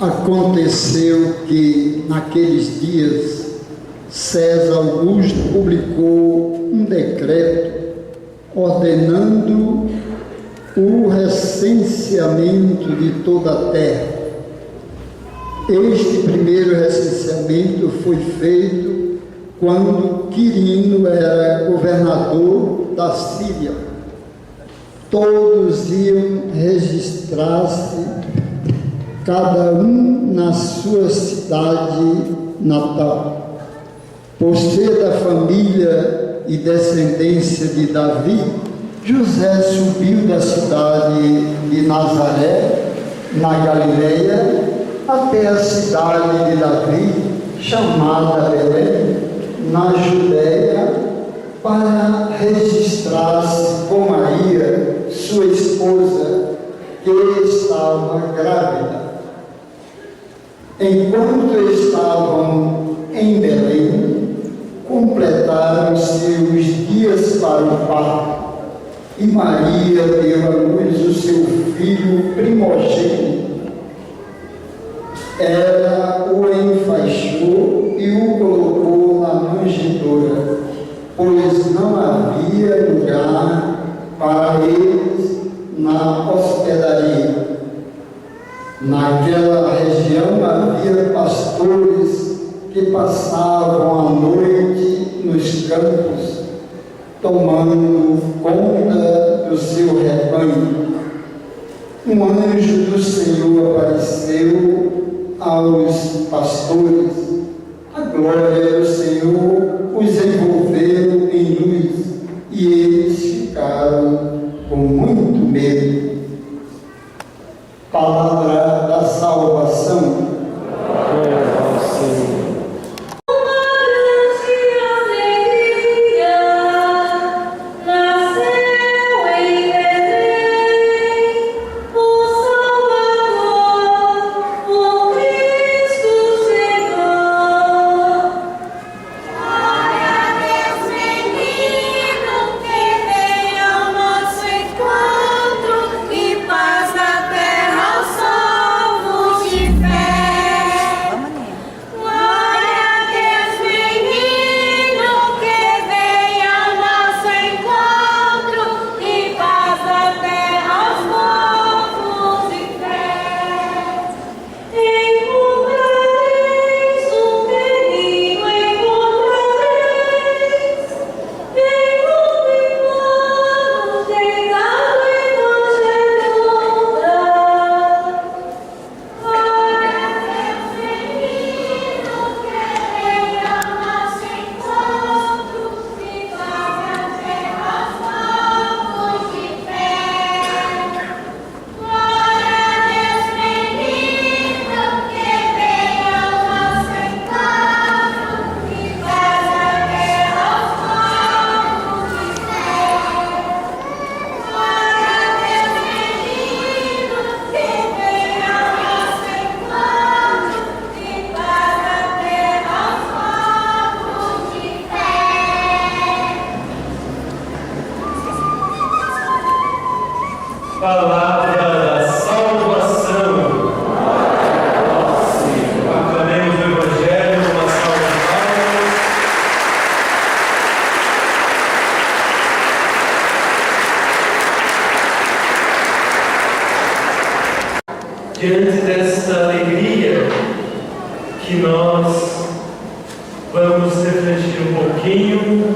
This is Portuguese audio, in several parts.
Aconteceu que, naqueles dias, César Augusto publicou um decreto ordenando o recenseamento de toda a terra. Este primeiro recenseamento foi feito quando Quirino era governador da Síria. Todos iam registrar-se, cada um na sua cidade natal. Por ser da família e descendência de Davi, José subiu da cidade de Nazaré, na Galileia, até a cidade de Davi, chamada Belém, na Judéia, para registrar-se com Maria, sua esposa, que estava grávida. Enquanto estavam em Belém, completaram-se os dias para o parto, e Maria deu à luz o seu filho primogênito. Ela o enfaixou e o colocou na manjedoura, pois não havia lugar para eles na hospedaria. Naquela região havia pastores que passavam a noite nos campos, tomando conta do seu rebanho. Um anjo do Senhor apareceu aos pastores. A glória do Senhor os envolveu em luz, e eles ficaram com muito medo. Palavra da salvação. Glória ao Senhor. E paz na terra aos salvos de fé. Palavra da salvação. Aclamemos o Evangelho, uma salva de palmas. Diante desta alegria que nós vamos refletir um pouquinho,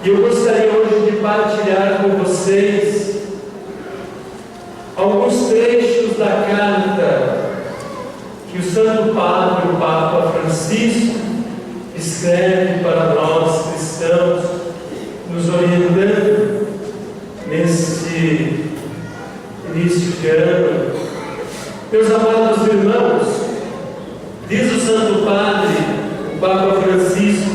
eu gostaria hoje de partilhar com vocês alguns trechos da carta que o Santo Padre, o Papa Francisco, escreve para nós cristãos, nos orientando neste início de ano. Meus amados irmãos, diz o Santo Padre, o Papa Francisco,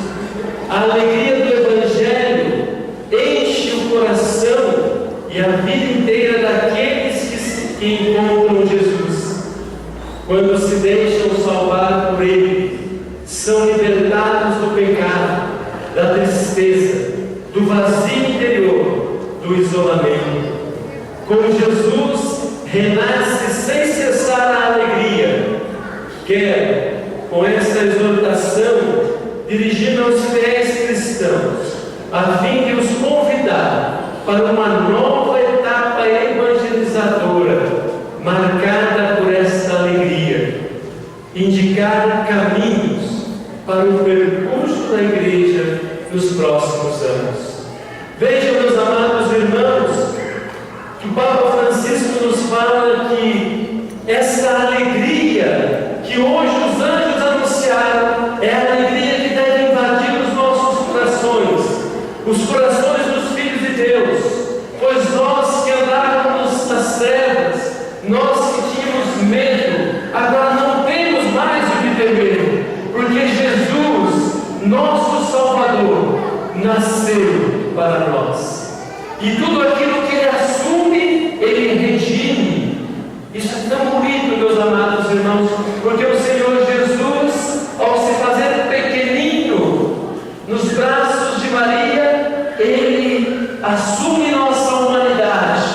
a alegria do Evangelho enche o coração e a vida inteira daqueles que encontram Jesus. Quando se deixam salvar por Ele, são libertados do pecado, da tristeza, do vazio interior, do isolamento. Com Jesus, renasce sem cessar a alegria. Quero, com esta exortação, dirigir aos fiéis cristãos, a fim de os convidar para uma nova etapa evangelizadora, marcada por esta alegria, indicar caminhos para o percurso da Igreja nos próximos anos. Vejam, meus amados irmãos, que o Papa Francisco nos fala que essa alegria que hoje os anjos anunciaram é a alegria que deve invadir os nossos corações, os corações dos filhos de Deus, pois nós que andávamos nas trevas, nós que tínhamos medo, agora não temos mais o que temer, porque Jesus, nosso Salvador, nasceu para nós. E tudo aquilo que Ele assume, Ele redime. Isso é tão bonito, meus amados irmãos, porque o Senhor Jesus, ao se fazer pequenino nos braços de Maria, Ele assume nossa humanidade.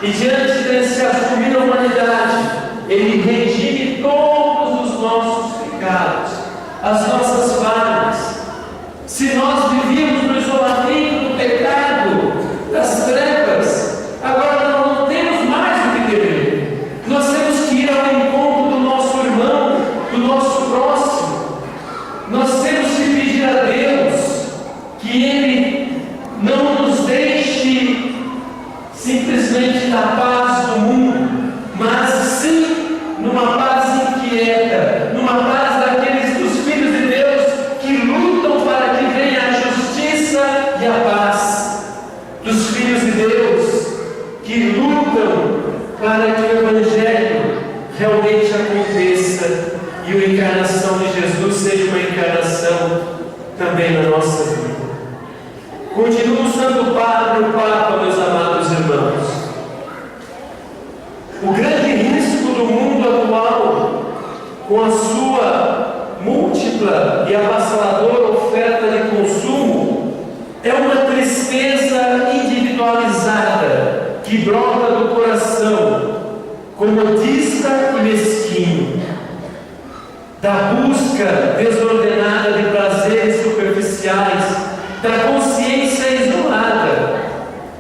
E diante desse assumir a humanidade, Ele redime todos os nossos pecados, as nossas falhas. Se nós vivíamos no isolamento do pecado, das trevas, agora não temos mais o que temer. Nós temos que ir ao encontro do nosso irmão, do nosso próximo. Nós temos que pedir a Deus que Ele não nos deixe simplesmente na paz do mundo, mas sim numa paz inquieta, numa paz daqueles dos filhos de Deus que lutam para que venha a justiça e a paz. Dos filhos de Deus que lutam para que o Evangelho realmente aconteça e a encarnação de Jesus seja uma encarnação também na nossa vida. Continua o Santo Padre, o Papa, meus amados irmãos. O grande risco do mundo atual, com a sua múltipla e avassaladora oferta de consumo, é uma tristeza individualizada que brota do coração, comodista e mesquinho, da busca desordenada de prazeres superficiais, da consciência isolada.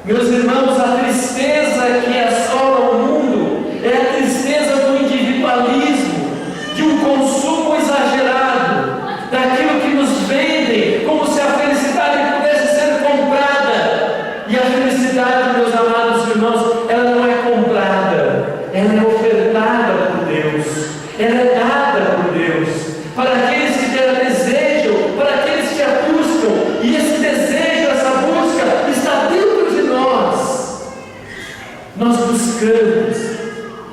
Meus irmãos, a tristeza que assola o mundo é a tristeza do individualismo, de um consumo exagerado, daquilo que nos vendem como se a felicidade pudesse ser comprada. E a felicidade, meus amados irmãos, ela não é comprada, ela é ofertada por Deus, ela é dada por Deus, para aqueles que a desejam, para aqueles que a buscam, e esse desejo, essa busca está dentro de nós. Nós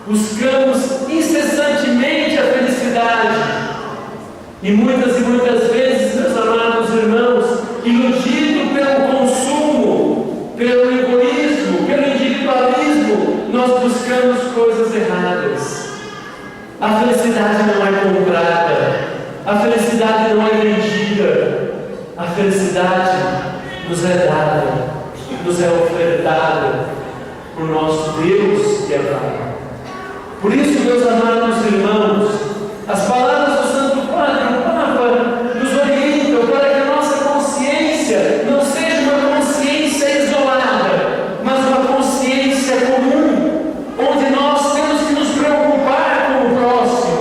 buscamos incessantemente a felicidade, e muitas vezes, meus amados irmãos, iludido pelo consumo, pelo egoísmo, pelo individualismo, nós buscamos coisas erradas. A felicidade não é comprada, a felicidade não é vendida, a felicidade nos é dada, nos é ofertada. por nosso Deus e Pai. Por isso, meus amados irmãos, as palavras do Santo Padre, o Papa, nos orientam para que a nossa consciência não seja uma consciência isolada, mas uma consciência comum, onde nós temos que nos preocupar com o próximo,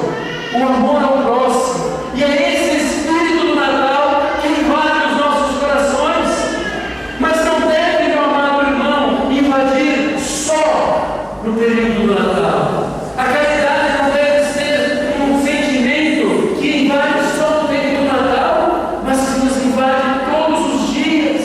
o amor ao próximo. E é esse espírito do Natal que invade os nossos corações, mas não deve, meu amado irmão, invadir só no período do Natal. A caridade não deve ser um sentimento que invade só no período do Natal, mas que nos invade todos os dias.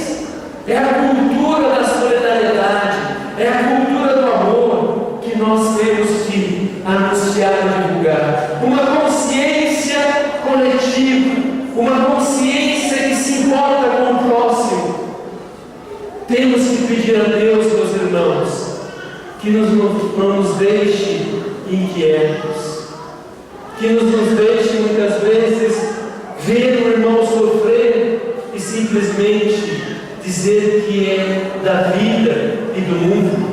É a cultura da solidariedade, é a cultura do amor que nós temos que anunciar e divulgar. Uma consciência coletiva, uma consciência que se importa com o próximo. Temos que pedir a Deus, meus irmãos, que não nos deixe inquietos, que nos deixe muitas vezes ver o irmão sofrer e simplesmente dizer que é da vida e do mundo.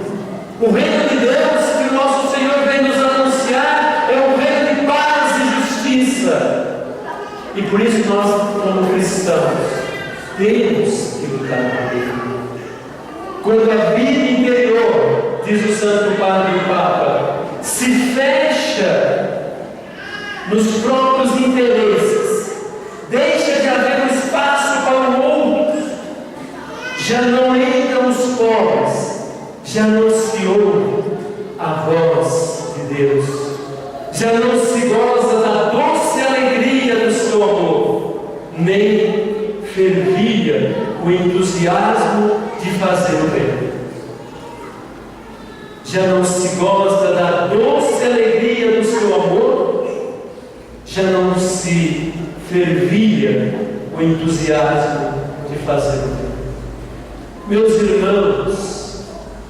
O reino de Deus que o nosso Senhor vem nos anunciar é um reino de paz e justiça, e por isso nós, como cristãos, temos que lutar por ele. Quando a vida interior, diz o Santo Padre e o Papa, se fecha nos próprios interesses, deixa de haver um espaço para o outro, já não entram os pobres, já não se ouve a voz de Deus, já não se goza da doce alegria do seu amor, nem fervilha o entusiasmo de fazer o bem. Já não se gosta da doce alegria do seu amor, já não se fervilha o entusiasmo de fazer o bem. Meus irmãos,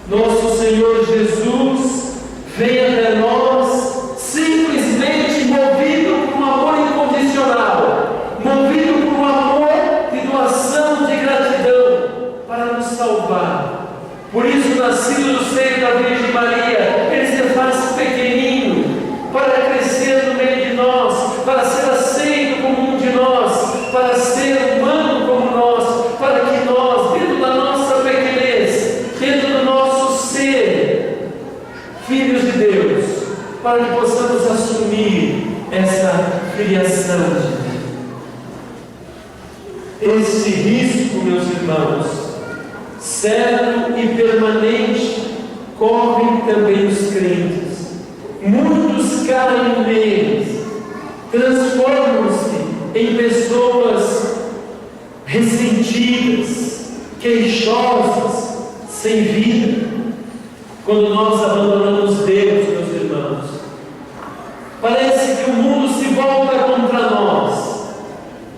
nosso Senhor Jesus vem até nós simplesmente movido por um amor incondicional, movido por um amor de doação, de gratidão, para nos salvar. Por isso, nascido do seio da Virgem Maria, Ele se faz pequenino, para crescer no meio de nós, para ser aceito como um de nós, para ser humano como nós, para que nós, dentro da nossa pequenez, dentro do nosso ser, filhos de Deus, para que possamos assumir essa filiação de Deus. Este risco, meus irmãos, certo e permanente, correm também os crentes. Muitos caem neles, transformam-se em pessoas ressentidas, queixosas, sem vida, quando nós abandonamos Deus, meus irmãos. Parece que o mundo se volta contra nós,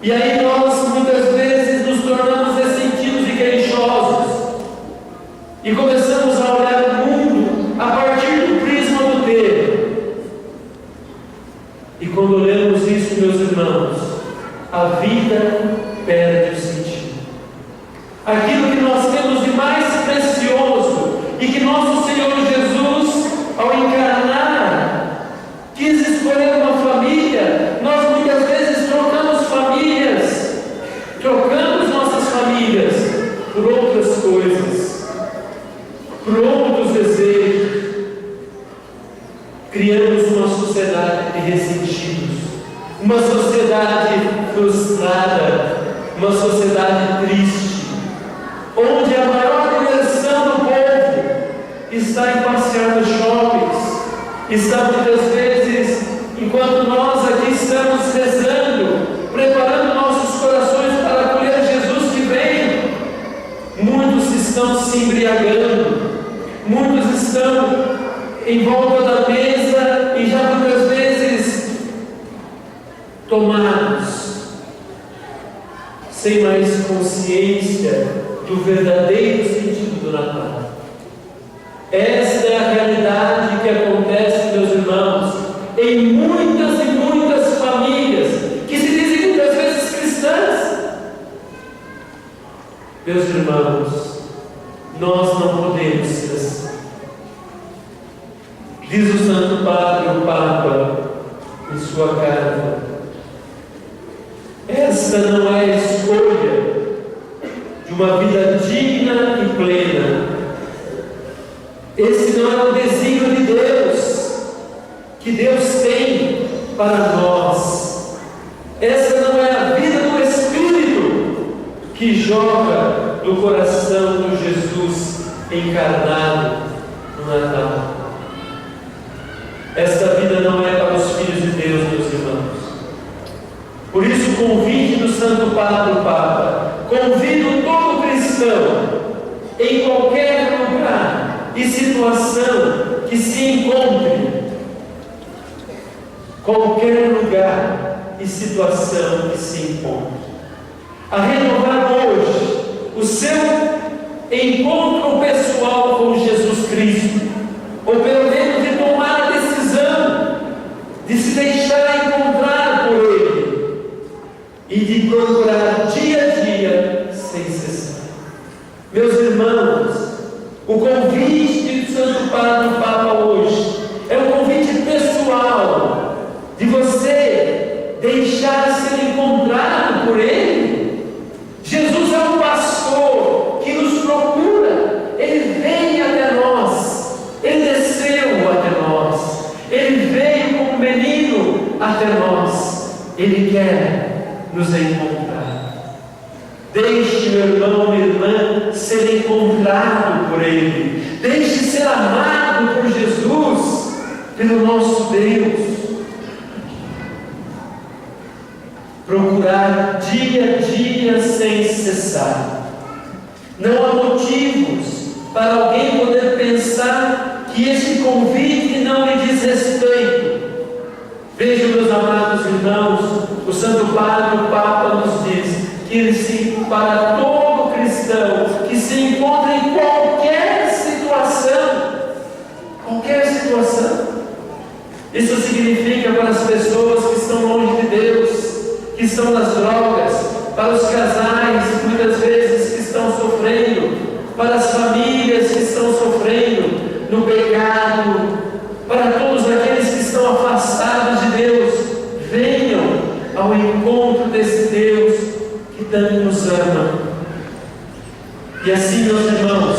e aí nós muitas vezes nos tornamos ressentidos e queixosos, e começamos a olhar o mundo a partir do prisma do ter. E quando olhamos isso, meus irmãos, a vida perde o sentido. Aquilo que nós temos de mais precioso e que nosso Senhor Jesus, ao encarnar, quis escolher uma família. Nós muitas vezes trocamos nossas famílias por outras coisas, por outros desejos. Criamos uma sociedade de ressentidos, uma sociedade frustrada, uma sociedade triste, onde a maior diversão do povo está em passear nos shoppings, está muitas vezes, enquanto nós aqui estamos rezando, preparando nossos corações para acolher Jesus que vem, muitos estão se embriagando, muitos estão em volta da mesa e já muitas vezes tomados, sem mais consciência do verdadeiro sentido do Natal. Esta é a realidade que acontece, meus irmãos, em muitas e muitas famílias que se dizem muitas vezes cristãs. Meus irmãos, nós não podemos ser assim. Diz o Santo Padre, o Papa, em sua carta: esta não é a escolha de uma vida digna e plena. Esse não é o desígnio de Deus, que Deus tem para nós. Essa não é a vida do Espírito que joga no coração do Jesus encarnado no Natal. Esta vida não é para os filhos de Deus, meus irmãos. Por isso, o convite do Santo Padre Papa: convido todo cristão, em qualquer lugar e situação que se encontre, qualquer lugar e situação que se encontre, a renovar hoje o seu encontro pessoal com Jesus Cristo, ou pelo menos de tomar a decisão de se deixar encontrar por Ele e de procurar dia a dia sem cessar. Meus irmãos, o convite do Santo Padre Papa hoje é um convite pessoal de você deixar ser encontrado por Ele. Jesus é um pastor que nos procura. Ele vem até nós, Ele desceu até nós, Ele veio como menino até nós. Ele quer nos encontrar. Deixe, meu irmão, minha irmã, ser encontrado por Ele. Deixe ser amado por Jesus, pelo nosso Deus. Procurar dia a dia sem cessar. Não há motivos para alguém poder pensar que este convite não lhe diz respeito. Vejam, meus amados irmãos, o Santo Padre, o Papa, nos diz que para todo cristão que se encontra em qualquer situação, isso significa para as pessoas que estão longe de Deus, que estão nas drogas, para os casais que muitas vezes que estão sofrendo, para as famílias que estão sofrendo no pecado, para todos aqueles que estão afastados de Deus. Venham ao encontro desse Deus que tanto nos ama. E assim, meus irmãos,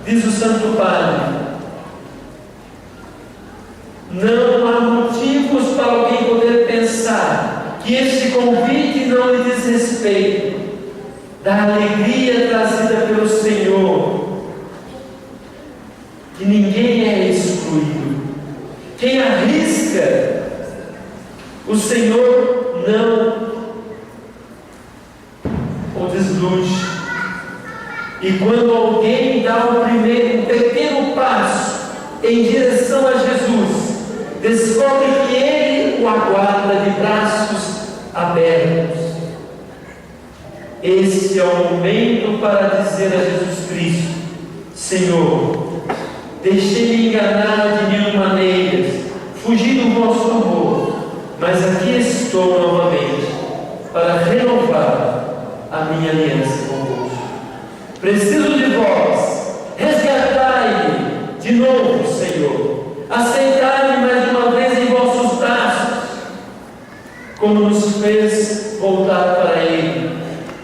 diz o Santo Padre, não há motivos para alguém poder pensar que este convite não lhe diz respeito da alegria trazida pelo Senhor, que ninguém é excluído. Quem arrisca, o Senhor não o desilude. E quando alguém dá um pequeno passo em direção a Jesus, descobre que Ele o aguarda de braços abertos. Este é o momento para dizer a Jesus Cristo: Senhor, deixei-me enganar de mil maneiras, fugi do vosso amor, mas aqui estou novamente para renovar a minha aliança convosco. Preciso de vós, resgatai-me de novo, Senhor, aceitai-me mais uma vez em vossos braços, como nos fez voltar para Ele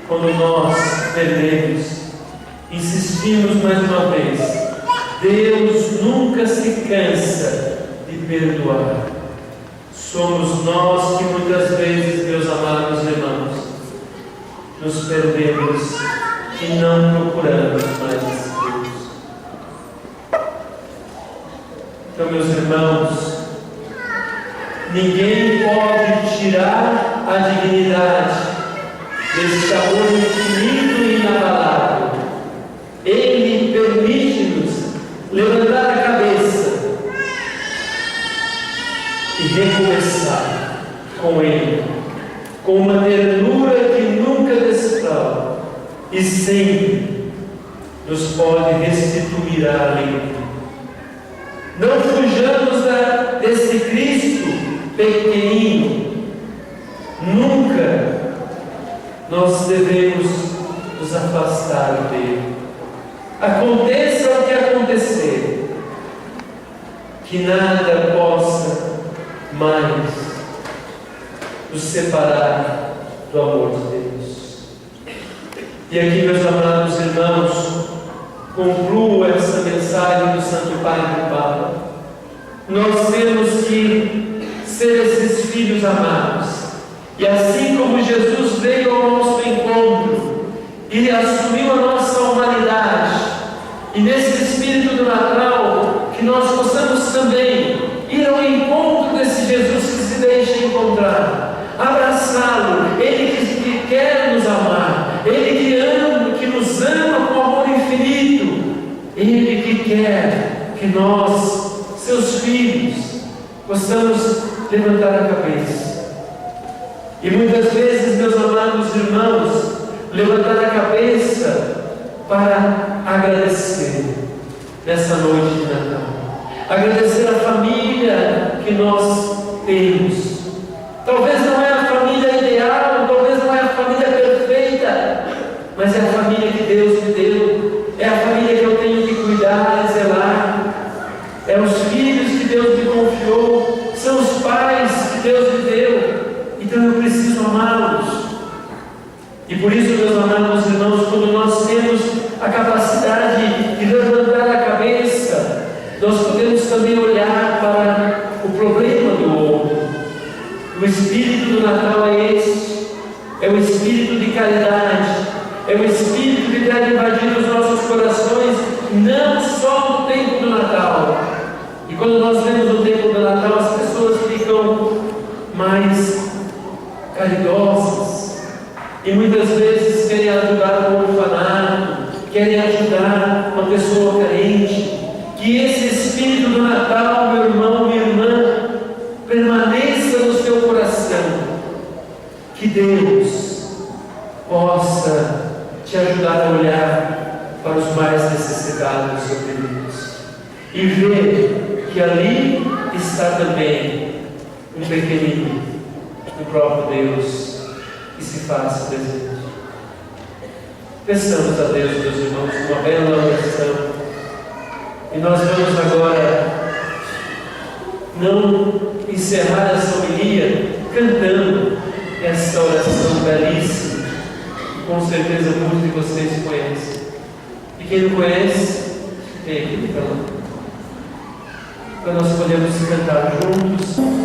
quando nós perdemos. Insistimos mais uma vez: Deus nunca se cansa de perdoar. Somos nós que muitas vezes, meus amados irmãos, nos perdemos e não procuramos mais esse Deus. Então, meus irmãos, ninguém pode tirar a dignidade desse amor infinito e inabalável. Ele permite-nos levantar a cabeça e recomeçar com Ele, com uma ternura que nunca desfrauda e sempre nos pode restituir a alegria. Não fujamos desse Cristo pequenino. Nunca nós devemos nos afastar dele. Aconteça o que acontecer, que nada possa mais nos separar do amor de Deus. E aqui, meus amados irmãos, concluo essa mensagem do Santo Padre Papa. Nós temos que ser esses filhos amados, e assim como Jesus veio ao nosso encontro e assumiu a nossa humanidade, e nesse espírito do Natal, que nós possamos também ir ao encontro desse Jesus que se deixa encontrar, abraçá-lo, Ele que quer nos amar, Ele que nos ama com amor infinito, Ele que quer que nós, seus filhos, possamos levantar a cabeça. E muitas vezes, meus amados irmãos, levantar a cabeça para agradecer nessa noite de Natal. Agradecer a família que nós temos. Talvez não é a família ideal, talvez não é a família perfeita, mas é a família que Deus me deu, é a família que eu tenho que cuidar e zelar, é os filhos que Deus me confiou, são os pais que Deus me deu, então eu preciso amá-los. E por isso, meus amados irmãos, quando nós temos a capacidade de levantar a cabeça, nós podemos também olhar para o problema do outro. O espírito do Natal é esse, é o espírito de caridade, é o espírito que deve invadir os nossos corações, não só no tempo do Natal. E quando nós vemos o tempo do Natal, as pessoas ficam mais caridosas, e muitas vezes querem ajudar o orfanato, querem ajudar uma pessoa carente. Que esse espírito do Natal, meu irmão, minha irmã, permaneça no seu coração. Que Deus possa te ajudar a olhar para os mais necessitados e oprimidos e ver que ali está também um pequenino, o próprio Deus, que se faz presente. Peçamos a Deus, meus irmãos, uma bela oração. E nós vamos agora não encerrar essa homilia cantando essa oração belíssima, que com certeza muitos de vocês conhecem. E quem não conhece, tem aqui para nós podemos cantar juntos.